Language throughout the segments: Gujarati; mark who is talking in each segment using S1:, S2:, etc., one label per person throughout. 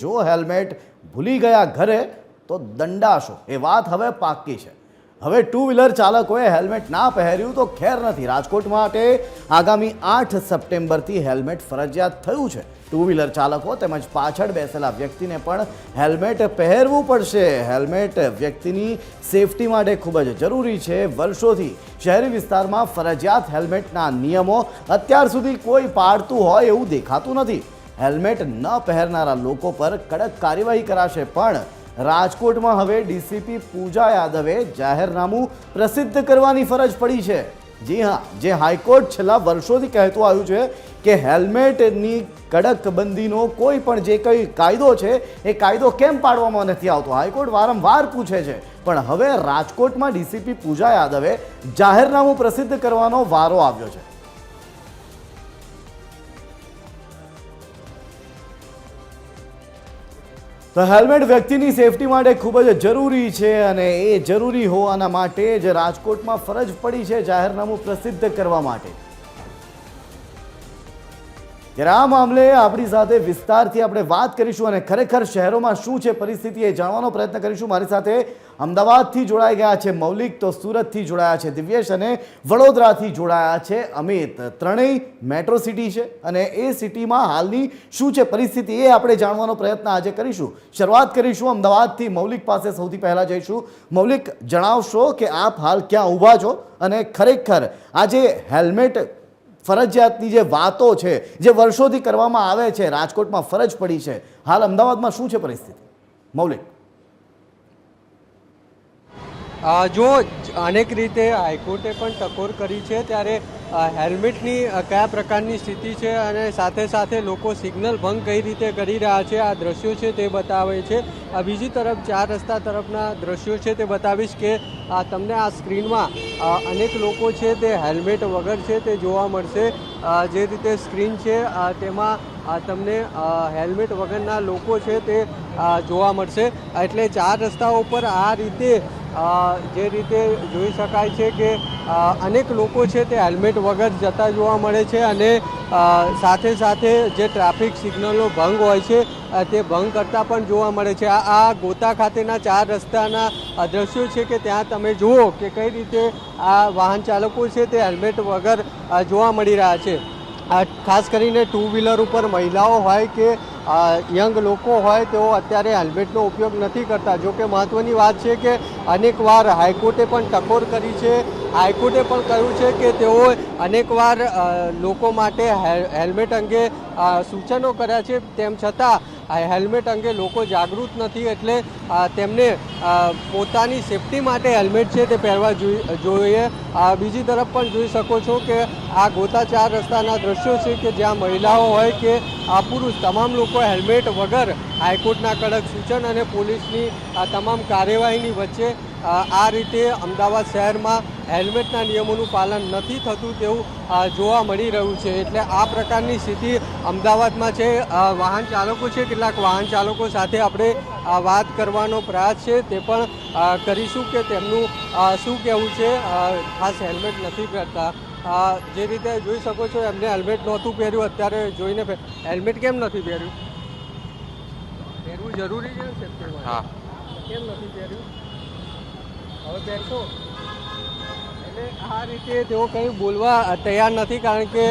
S1: જો હેલ્મેટ ભૂલી ગયા ઘરે તો દંડાશો એ વાત હવે પાક્કી છે। હવે ટુ વ્હીલર ચાલકોએ હેલ્મેટ ના પહેર્યું તો ખેર નથી। રાજકોટ માટે આગામી 8 સપ્ટેમ્બરથી હેલ્મેટ ફરજિયાત થયું છે। ટુ વ્હીલર ચાલકો તેમજ પાછળ બેસેલા વ્યક્તિને પણ હેલ્મેટ પહેરવું પડશે। હેલ્મેટ વ્યક્તિની સેફટી માટે ખૂબ જ જરૂરી છે। વર્ષોથી શહેરી વિસ્તારમાં ફરજિયાત હેલ્મેટના નિયમો અત્યાર સુધી કોઈ પાળતું હોય એવું દેખાતું નથી। હેલ્મેટ ન પહેરનારા લોકો પર કડક કાર્યવાહી કરાશે। પણ રાજકોટમાં હવે ડીસીપી પૂજા યાદવે જાહેરનામું પ્રસિદ્ધ કરવાની ફરજ પડી છે। જી હા, જે હાઈકોર્ટ છેલ્લા વર્ષોથી કહેતું આવ્યું છે કે હેલ્મેટની કડક બંધીનો કોઈ પણ જે કંઈ કાયદો છે એ કાયદો કેમ પાડવામાં નથી આવતો, હાઈકોર્ટ વારંવાર પૂછે છે। પણ હવે રાજકોટમાં ડીસીપી પૂજા યાદવે જાહેરનામું પ્રસિદ્ધ કરવાનો વારો આવ્યો છે। તો હેલ્મેટ વ્યક્તિની સેફટી માટે ખૂબ જ જરૂરી છે અને એ જરૂરી હોવાના માટે જ રાજકોટમાં ફરજ પડી છે જાહેરનામું પ્રસિદ્ધ કરવા માટે। ત્યારે આ મામલે આપણી સાથે વિસ્તારથી આપણે વાત કરીશું અને ખરેખર શહેરોમાં શું છે પરિસ્થિતિ એ જાણવાનો પ્રયત્ન કરીશું। મારી સાથે અમદાવાદથી જોડાઈ ગયા છે મૌલિક, તો સુરતથી જોડાયા છે દિવ્યેશ અને વડોદરાથી જોડાયા છે અમિત। ત્રણેય મેટ્રો સિટી છે અને એ સિટીમાં હાલની શું છે પરિસ્થિતિ એ આપણે જાણવાનો પ્રયત્ન આજે કરીશું। શરૂઆત કરીશું અમદાવાદથી। મૌલિક પાસે સૌથી પહેલાં જઈશું। મૌલિક, જણાવશો કે આપ હાલ ક્યાં ઊભા છો અને ખરેખર આજે હેલ્મેટ ફરજિયાતની જે વાતો છે જે વર્ષોથી કરવામાં આવે છે, રાજકોટમાં ફરજ પડી છે, હાલ અમદાવાદમાં શું છે પરિસ્થિતિ? મૌલિક,
S2: જો અનેક રીતે હાઈકોર્ટે પણ ટકોર કરી છે, ત્યારે હેલ્મેટની કયા પ્રકારની સ્થિતિ છે અને સાથે સાથે લોકો સિગ્નલ ભંગ કઈ રીતે કરી રહ્યા છે આ દ્રશ્યો છે તે બતાવે છે। બીજી તરફ 4 રસ્તા તરફના દ્રશ્યો છે તે બતાવીશ કે તમને આ સ્ક્રીનમાં અનેક લોકો છે તે હેલ્મેટ વગર છે તે જોવા મળશે। જે રીતે સ્ક્રીન છે તેમાં તમને હેલ્મેટ વગરના લોકો છે તે જોવા મળશે। એટલે 4 રસ્તાઓ પર આ રીતે જે રીતે જોઈ શકાય છે કે અનેક લોકો છે તે હેલ્મેટ વગર જતા જોવા મળે છે અને સાથે સાથે જે ટ્રાફિક સિગ્નલનો ભંગ હોય છે તે ભંગ કરતા પણ જોવા મળે છે। આ ગોતા ખાતેના 4 રસ્તાના દ્રશ્યો છે કે ત્યાં તમે જુઓ કે કઈ રીતે આ વાહન ચાલકો છે તે હેલ્મેટ વગર જોવા મળી રહ્યા છે। ખાસ કરીને ટુ વ્હીલર ઉપર મહિલાઓ હોય કે યંગ લોકો હોય તેઓ અત્યારે હેલ્મેટનો ઉપયોગ નથી કરતા। જો કે મહત્ત્વની વાત છે કે અનેકવાર હાઈકોર્ટે પણ ટકોર કરી છે। હાઈકોર્ટે પણ કહ્યું છે કે તેઓ અનેકવાર લોકો માટે હેલ્મેટ અંગે સૂચનો કર્યા છે, તેમ છતાં હેલ્મેટ અંગે લોકો જાગૃત નથી। એટલે તેમને પોતાની સેફટી માટે હેલ્મેટ છે તે પહેરવા જોઈએ। બીજી તરફ પણ જોઈ શકો છો કે આ ગોતા 4 રસ્તાના દ્રશ્યો છે કે જ્યાં મહિલાઓ હોય કે પુરુષ તમામ લોકો હેલ્મેટ વગર હાઈકોર્ટના કડક સૂચન અને પોલીસની તમામ કાર્યવાહીની વચ્ચે આ રીતે અમદાવાદ શહેરમાં હેલ્મેટના નિયમોનું પાલન નથી થતું તેવું જોવા મળી રહ્યું છે। એટલે આ પ્રકારની સ્થિતિ અમદાવાદમાં છે। વાહન ચાલકો છે, કેટલાક વાહન ચાલકો સાથે આપણે વાત કરવાનો પ્રયાસ છે તે પણ કરીશું કે તેમનું શું કહેવું છે। ખાસ હેલ્મેટ નથી પહેરતા, જે રીતે જોઈ શકો છો એમને હેલ્મેટ નહોતું પહેર્યું, અત્યારે જોઈને હેલ્મેટ કેમ નથી પહેર્યું? પહેરવું જરૂરી છે સેફટી માટે? હા, કેમ નથી પહેર્યું? હવે પહેરશો? એટલે આ રીતે તેઓ કંઈ બોલવા તૈયાર નથી, કારણ કે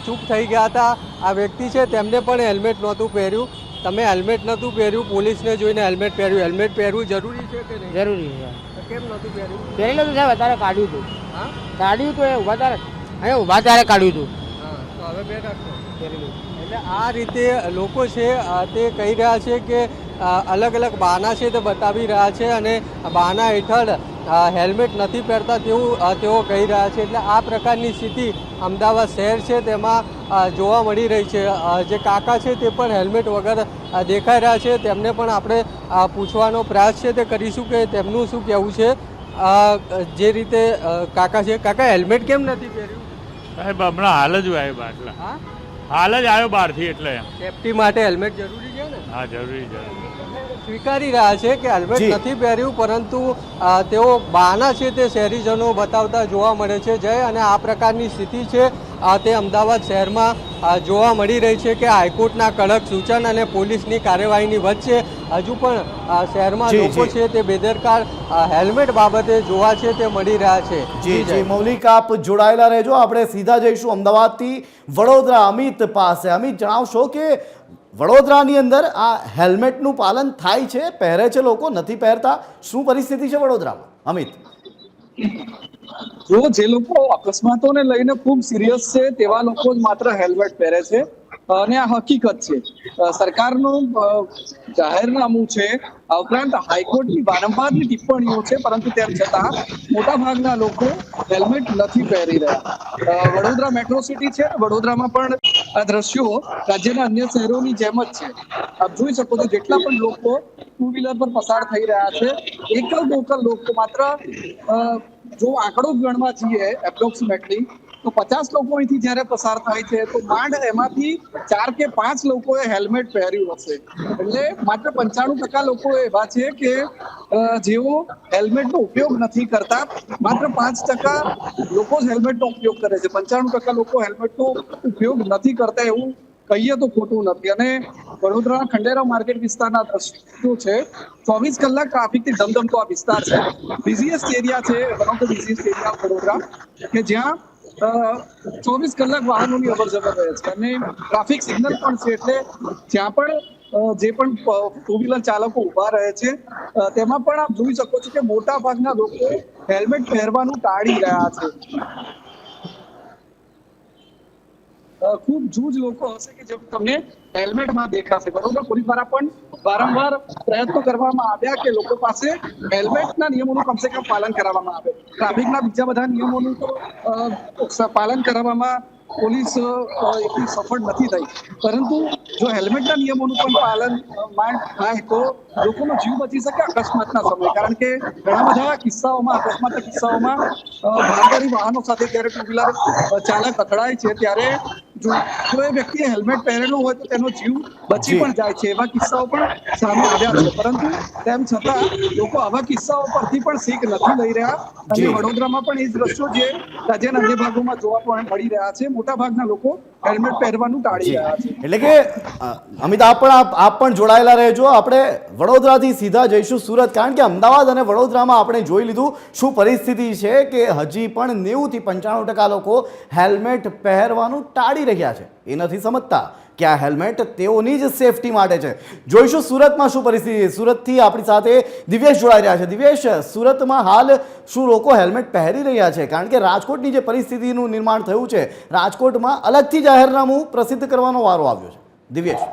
S2: ચૂપ થઈ ગયા હતા। આ વ્યક્તિ છે તેમને પણ હેલ્મેટ નહોતું પહેર્યું। તમે હેલ્મેટ નહોતું પહેર્યું, પોલીસને જોઈને હેલ્મેટ પહેર્યું। હેલ્મેટ પહેરવું જરૂરી છે કે નહીં?
S3: જરૂરી છે।
S2: તો કેમ નહોતું પહેર્યું?
S3: પહેરી લીધું સાહેબ, અત્યારે કાઢ્યું હતું।
S2: હા,
S3: કાઢ્યું હતું, એ ઉભા ત્યારે અહીંયા ઉભા ત્યારે કાઢ્યું હતું।
S2: હા, તો હવે પહેર રાખશો?
S3: પહેરી લીધું।
S2: એટલે આ રીતે લોકો છે તે કહી રહ્યા છે કે અલગ અલગ બહાના છે તે બતાવી રહ્યા છે અને બહાના હેઠળ હેલ્મેટ નથી પહેરતા તેવું તેઓ કહી રહ્યા છે। એટલે આ પ્રકારની સ્થિતિ અમદાવાદ શહેર છે તેમાં જોવા મળી રહી છે। જે કાકા છે તે પણ હેલ્મેટ વગર દેખાઈ રહ્યા છે, તેમને પણ આપણે પૂછવાનો પ્રયાસ છે તે કરીશું કે તેમનું શું કહેવું છે। જે રીતે કાકા છે, કાકા હેલ્મેટ કેમ નથી પહેર્યું?
S4: સાહેબ હમણાં હાલ જ આવ્યો બહાર,
S2: હા,
S4: હાલ જ આવ્યો બહારથી, એટલે
S2: સેફટી માટે હેલ્મેટ જરૂરી છે ને?
S4: હા, જરૂરી જરૂરી।
S2: સ્વીકારી રહ્યા છે કે હેલ્મેટ
S1: જી.
S2: નથી પહેર્યું, પરંતુ તેઓ બહાના છે તે શહેરીજનો બતાવતા જોવા મળે છે. જય, અને આ પ્રકારની સ્થિતિ છે તે અમદાવાદ શહેરમાં જોવા મળી રહી છે કે હાઈકોર્ટના કડક સૂચન અને પોલીસની કાર્યવાહીની વચ્ચે હજુ પણ શહેરમાં
S1: જી,
S2: લોકો
S1: જી.
S2: છે તે બેદરકાર હેલ્મેટ બાબતે જોવા છે તે મળી રહ્યા છે.
S1: જી
S2: જય.
S1: જી મૌલિક, આપ જોડાયેલા રહેજો. આપણે સીધા જઈશું અમદાવાદથી વડોદરા અમિત પાસે. અમિત, જણાવશો કે વડોદરાની અંદર આ હેલ્મેટનું પાલન થાય છે, પહેરે છે લોકો, નથી પહેરતા, શું પરિસ્થિતિ છે વડોદરામાં? અમિત.
S5: જો જે લોકો અકસ્માતોને લઈને ખૂબ સિરિયસ છે તેવા લોકો જ માત્ર હેલ્મેટ પહેરે છે અને આ હકીકત છે. સરકારનું જાહેરનામું છે, આ ઉપરાંત હાઈકોર્ટની વારંવારની ટિપ્પણીઓ છે, પરંતુ તેમ છતાં મોટા ભાગના લોકો હેલ્મેટ નથી પહેરી રહ્યા. વડોદરા મેટ્રો સિટી છે, વડોદરામાં પણ આ દ્રશ્યો રાજ્યના અન્ય શહેરોની જેમ જ છે. આપ જોઈ શકો છો જેટલા પણ લોકો ટુ વ્હીલર પર પસાર થઈ રહ્યા છે, એકલ દોકલ લોકો માત્ર જો આંકડો ગણવા જઈએ એપ્રોક્સિમેટલી તો 50 લોકો અહીંથી જ્યારે પસાર થાય છે તો માંડ એમાંથી 4 કે 5 લોકોએ હેલ્મેટ પહેર્યું હશે. એટલે માત્ર 95% લોકો એવા છે કે જેઓ હેલ્મેટનો ઉપયોગ નથી કરતા. માત્ર 5% લોકો જ હેલ્મેટનો ઉપયોગ કરે છે. 95% લોકો હેલ્મેટનો ઉપયોગ નથી કરતા એવું કહીએ તો ખોટું નથી. અને વડોદરાના ખંડેરાવ માર્કેટ વિસ્તારના દ્રશ્યો છે, 24 કલાક ટ્રાફિકથી ધમધમતો આ વિસ્તાર છે. બિઝીએસ્ટ એરિયા છે, one of the busiest area Vadodara, કે જ્યાં 24 કલાક વાહનોની અવરજવર રહે છે અને ટ્રાફિક સિગ્નલ પણ છે. એટલે જ્યાં પણ જે પણ ટુ વ્હીલર ચાલકો ઉભા રહે છે તેમાં પણ આપ જોઈ શકો છો કે મોટા ભાગના લોકો હેલ્મેટ પહેરવાનું ટાળી રહ્યા છે. ખૂબ જૂજ લોકો હશે કે જે તમને હેલ્મેટમાં દેખાશે. બરોબર, પોલીસ દ્વારા પણ વારંવાર પ્રયત્નો કરવામાં આવ્યા કે લોકો પાસે હેલ્મેટના નિયમોનું કમસે કમ પાલન કરાવવામાં આવે. ટ્રાફિકના બીજા બધા નિયમોનું તો પાલન કરાવવામાં પોલીસ એટલી સફળ નથી થઈ, પરંતુ જો હેલ્મેટના નિયમોનું પણ પાલન થાય તો લોકોનો જીવ બચી શકે અકસ્માતના સમયે. કારણ કે ઘણા બધા કિસ્સાઓમાં, અકસ્માતના કિસ્સાઓમાં ભારી વાહનો સાથે જ્યારે ટુ વ્હીલર ચાલક અથડાય છે ત્યારે જો એ વ્યક્તિએ હેલ્મેટ પહેરેલું હોય તો તેનો જીવ બચી
S1: જી.
S5: પણ જાય છે. એવા કિસ્સાઓ પણ સામે આવ્યા છે, પરંતુ તેમ છતાં લોકો આવા કિસ્સાઓ પરથી પણ શીખ નથી લઈ રહ્યા. અને
S1: જી.
S5: વડોદરામાં પણ એ જ દ્રશ્યો જે રાજ્યના અન્ય ભાગોમાં જોવા પણ મળી રહ્યા છે. મોટા ભાગના લોકો હેલ્મેટ પહેરવાનું ટાળી
S1: જી,
S5: રહ્યા છે.
S1: એટલે કે અમિત, આપ પણ જોડાયેલા રહેજો. આપણે વડોદરાથી સીધા જઈશું સુરત, કારણ કે અમદાવાદ અને વડોદરામાં આપણે જોઈ લીધું શું પરિસ્થિતિ છે કે હજી પણ 90 થી 95% લોકો હેલ્મેટ પહેરવાનું ટાળી રહ્યા છે. એ નથી સમજતા કે આ હેલ્મેટ તેઓની જ સેફટી માટે છે. જોઈશું સુરતમાં શું પરિસ્થિતિ. સુરતથી આપણી સાથે દિવ્યેશ જોડાઈ રહ્યા છે. દિવ્યેશ, સુરતમાં હાલ શું લોકો હેલ્મેટ પહેરી રહ્યા છે? કારણ કે રાજકોટની જે પરિસ્થિતિનું નિર્માણ થયું છે, રાજકોટમાં અલગથી જાહેરનામું પ્રસિદ્ધ કરવાનો વારો આવ્યો છે. દિવ્યેશ.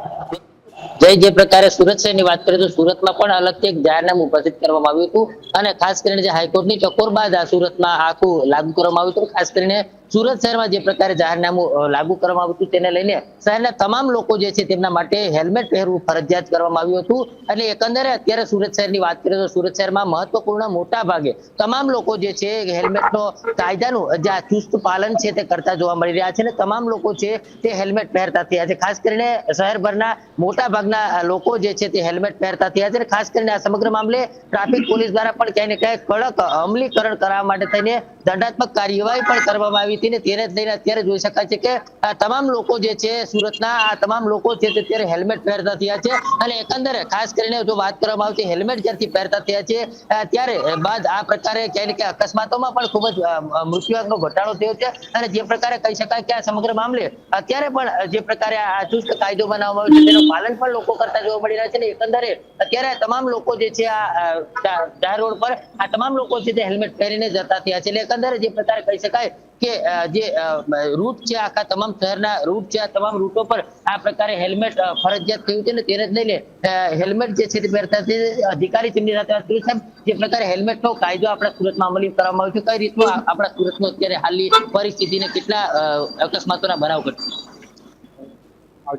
S6: જે પ્રકારે સુરત શહેરની વાત કરીએ તો સુરતમાં પણ અલગથી એક જાહેરનામું પ્રસિદ્ધ કરવામાં આવ્યું હતું અને ખાસ કરીને જે હાઈકોર્ટની ટકોર બાદ આ સુરતમાં આખું લાગુ કરવામાં આવ્યું હતું. ખાસ કરીને સુરત શહેરમાં જે પ્રકારે જાહેરનામું લાગુ કરવામાં આવ્યું હતું તેને લઈને શહેરના તમામ લોકો જે છે તેમના માટે હેલ્મેટ પહેરવું ફરજિયાત કરવામાં આવ્યું હતું. એટલે એકંદરે અત્યારે સુરત શહેરની વાત કરીએ તો સુરત શહેરમાં મહત્વપૂર્ણ મોટા ભાગે તમામ લોકો જે છે હેલ્મેટનો કાયદાનું જે ચુસ્ત પાલન છે તે કરતા જોવા મળી રહ્યા છે અને તમામ લોકો છે તે હેલ્મેટ પહેરતા થયા છે. ખાસ કરીને શહેરભરના મોટા ભાગના લોકો જે છે તે હેલ્મેટ પહેરતા થયા છે. અને ખાસ કરીને આ સમગ્ર મામલે ટ્રાફિક પોલીસ દ્વારા પણ ક્યાંય ને ક્યાંય કડક અમલીકરણ કરવા માટે થઈને દંડાત્મક કાર્યવાહી પણ કરવામાં આવી હતી. તેને લઈને અત્યારે જોઈ શકાય છે કે તમામ લોકો જે છે સુરતના આ તમામ લોકો છે તે અત્યારે હેલ્મેટ પહેરતા થયા છે. અને એકંદરે ખાસ કરીને જો વાત કરવામાં આવે તો હેલ્મેટ જ્યારથી પહેરતા થયા છે ત્યારે બાદ આ પ્રકારે ક્યાંય ને ક્યાંય અકસ્માતોમાં પણ ખૂબ જ મૃત્યુઆંકનો ઘટાડો થયો છે. અને જે પ્રકારે કહી શકાય કે આ સમગ્ર મામલે અત્યારે પણ જે પ્રકારે આ ચુસ્ત કાયદો બનાવવામાં આવ્યો છે તેનું પાલન પણ લોકો કરતા જોવા મળી રહ્યા છે. અને એકંદરે અત્યારે તમામ લોકો જે છે આ જાહેર રોડ પર આ તમામ લોકો છે તે હેલ્મેટ પહેરીને જતા થયા છે. એટલે એકંદરે જે પ્રકારે કહી શકાય કે જે રૂટ છે, આખા તમામ શહેરના રૂટ છે, આ તમામ રૂટો પર આ પ્રકારે હેલ્મેટ ફરજિયાત થયું છે. ને તેને જ લઈને હેલ્મેટ જે છે તે પહેરતા અધિકારી તેમની સાથે વાત કરી. સાહેબ, જે પ્રકારે હેલ્મેટનો કાયદો આપણા સુરતમાં અમલી કરવામાં આવ્યો છે, કઈ રીતનું આપણા સુરતનું અત્યારે હાલની પરિસ્થિતિને કેટલા અકસ્માતોના બનાવ ઘટે?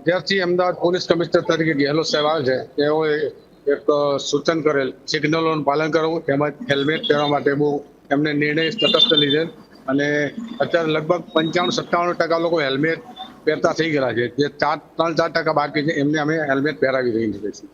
S7: જ્યારથી અમદાવાદ પોલીસ કમિશનર તરીકે ગેહલોત સાહેબ આવે છે તેઓએ એક સૂચન કરેલ સિગ્નલોનું પાલન કરવું તેમજ હેલ્મેટ પહેરવા માટે બહુ એમને નિર્ણય તટસ્થ લીધેલ અને અત્યારે લગભગ 55-57% લોકો હેલ્મેટ પહેરતા થઈ ગયેલા છે. જે 3-4% બાકી છે એમને અમે હેલ્મેટ પહેરાવી દઈએ છીએ.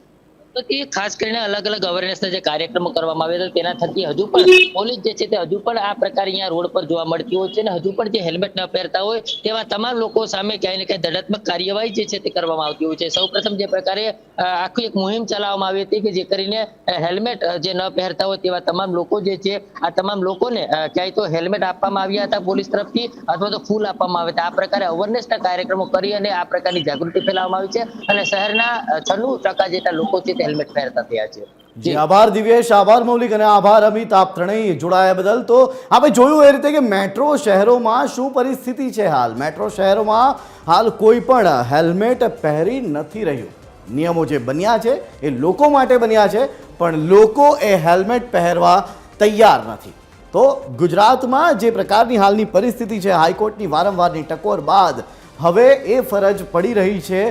S6: તો કે ખાસ કરીને અલગ અલગ અવેરનેસના જે કાર્યક્રમો કરવામાં આવે છે તેના થકી હજુ પણ પોલીસ જે છે તે હજુ પણ આ પ્રકાર અહીંયા રોડ પર જોવા મળતી હોય છે અને હજુ પણ જે હેલ્મેટ ન પહેરતા હોય તેવા તમામ લોકો સામે ક્યાંય ને ક્યાંય દંડાત્મક કાર્યવાહી જે છે તે કરવામાં આવતી હોય છે. સૌપ્રથમ જે પ્રકારે આખી એક મુહિમ ચલાવવામાં આવી હતી કે જે કરીને હેલ્મેટ જે ન પહેરતા હોય તેવા તમામ લોકો જે છે આ તમામ લોકોને ક્યાંય તો હેલ્મેટ આપવામાં આવ્યા હતા પોલીસ તરફથી અથવા તો ફૂલ આપવામાં આવ્યા હતા. આ પ્રકારે અવેરનેસના કાર્યક્રમો કરી અને આ પ્રકારની જાગૃતિ ફેલાવવામાં આવી છે અને શહેરના 96% જેટલા લોકો છે તે હેલ્મેટ પહેરતા થયા છે.
S1: જી આભાર દિવ્યેશ, આભાર મૌલિક અને આભાર અમિત, આપ ત્રણેય જોડાયા બદલ. તો આપણે જોયું એ રીતે કે મેટ્રો શહેરોમાં શું પરિસ્થિતિ છે હાલ. મેટ્રો શહેરોમાં હાલ કોઈ પણ હેલ્મેટ પહેરી નથી રહ્યું. નિયમો જે બન્યા છે એ લોકો માટે બન્યા છે, પણ લોકો એ હેલ્મેટ પહેરવા તૈયાર નથી. તો ગુજરાતમાં જે પ્રકારની હાલની પરિસ્થિતિ છે, હાઈકોર્ટની વારંવારની ટકોર બાદ હવે એ ફરજ પડી રહી છે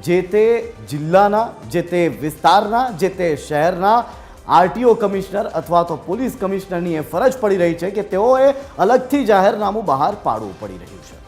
S1: જે તે જિલ્લાના, જે તે વિસ્તારના, જે તે શહેરના આરટીઓ કમિશનર અથવા તો પોલીસ કમિશનરની એ ફરજ પડી રહી છે કે તેઓએ અલગથી જાહેરનામું બહાર પાડવું પડી રહ્યું છે.